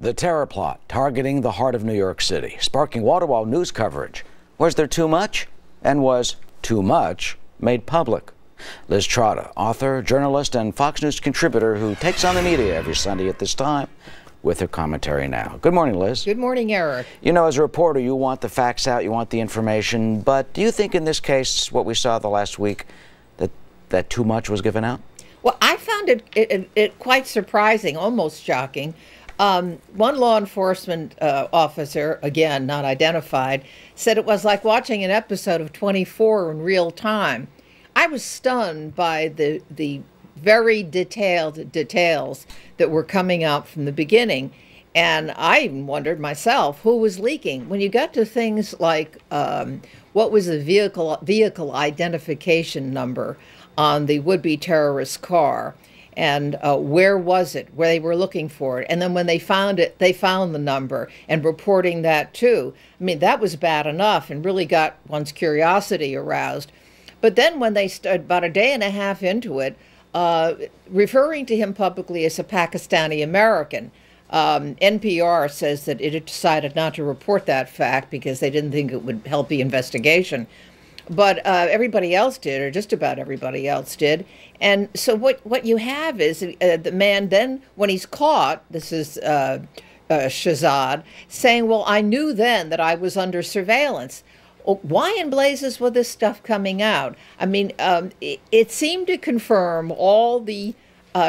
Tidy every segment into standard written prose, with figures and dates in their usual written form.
The terror plot targeting the heart of New York City, sparking wall-to-wall news coverage. Was there too much? And was too much made public? Liz Trotta, author, journalist, and Fox News contributor who takes on the media every Sunday at this time with her commentary now. Good morning, Liz. Good morning, Eric. You know, as a reporter, you want the facts out, you want the information, but do you think in this case, what we saw the last week, that too much was given out? Well, I found it quite surprising, almost shocking. One law enforcement officer, again, not identified, said it was like watching an episode of 24 in real time. I was stunned by the very detailed details that were coming out from the beginning. And I even wondered myself, who was leaking? When you got to things like what was the vehicle identification number on the would-be terrorist car, and where was it, where they were looking for it. And then when they found it, they found the number, and reporting that too. I mean, that was bad enough and really got one's curiosity aroused. But then when they started, about a day and a half into it, referring to him publicly as a Pakistani American, NPR says that it had decided not to report that fact because they didn't think it would help the investigation. But everybody else did, or just about everybody else did. And so what you have is the man then, when he's caught, this is Shahzad, saying, well, I knew then that I was under surveillance. Why in blazes was this stuff coming out? I mean, it seemed to confirm all the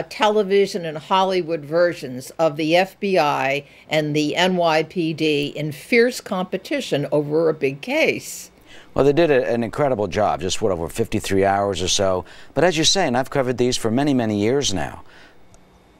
television and Hollywood versions of the FBI and the NYPD in fierce competition over a big case. Well, they did an incredible job, just over 53 hours or so. But as you say, and I've covered these for many, many years now,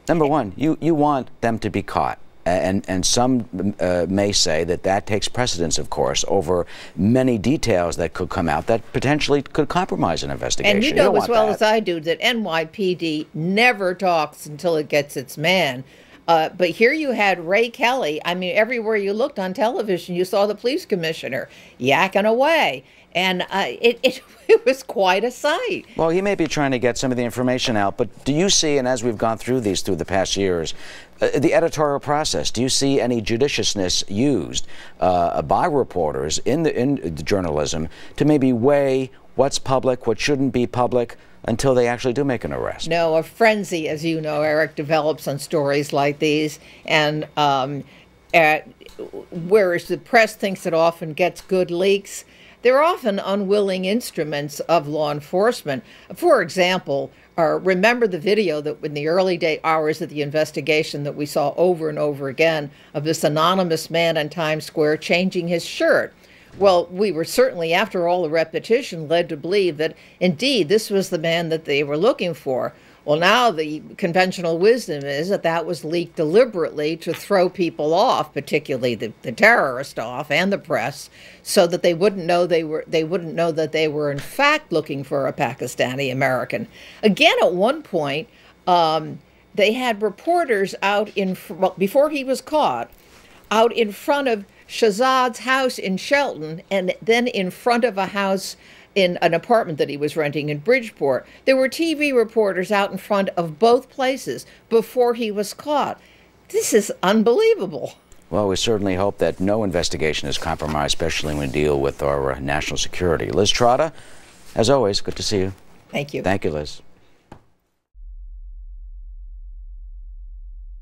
number one, you want them to be caught. And some may say that takes precedence, of course, over many details that could come out that potentially could compromise an investigation. And you know as well as I do that NYPD never talks until it gets its man. But here you had Ray Kelly. I mean, everywhere you looked on television, you saw the police commissioner yakking away. And it was quite a sight. Well, he may be trying to get some of the information out, but do you see, and as we've gone through these through the past years, the editorial process, do you see any judiciousness used by reporters in the journalism to maybe weigh what's public, what shouldn't be public, until they actually do make an arrest? No, a frenzy, as you know, Eric, develops on stories like these. And whereas the press thinks it often gets good leaks, they're often unwilling instruments of law enforcement. For example, remember the video that in the early hours of the investigation that we saw over and over again of this anonymous man in Times Square changing his shirt? Well, we were certainly, after all the repetition, led to believe that, indeed, this was the man that they were looking for. Well, now the conventional wisdom is that that was leaked deliberately to throw people off, particularly the terrorist off and the press, so that they wouldn't know that they were in fact looking for a Pakistani American. Again, at one point, they had reporters out before he was caught, out in front of Shahzad's house in Shelton, and then in front of a house in an apartment that he was renting in Bridgeport. There were TV reporters out in front of both places before he was caught. This is unbelievable. Well, we certainly hope that no investigation is compromised, especially when we deal with our national security. Liz Trotta, as always, good to see you. Thank you. Thank you, Liz.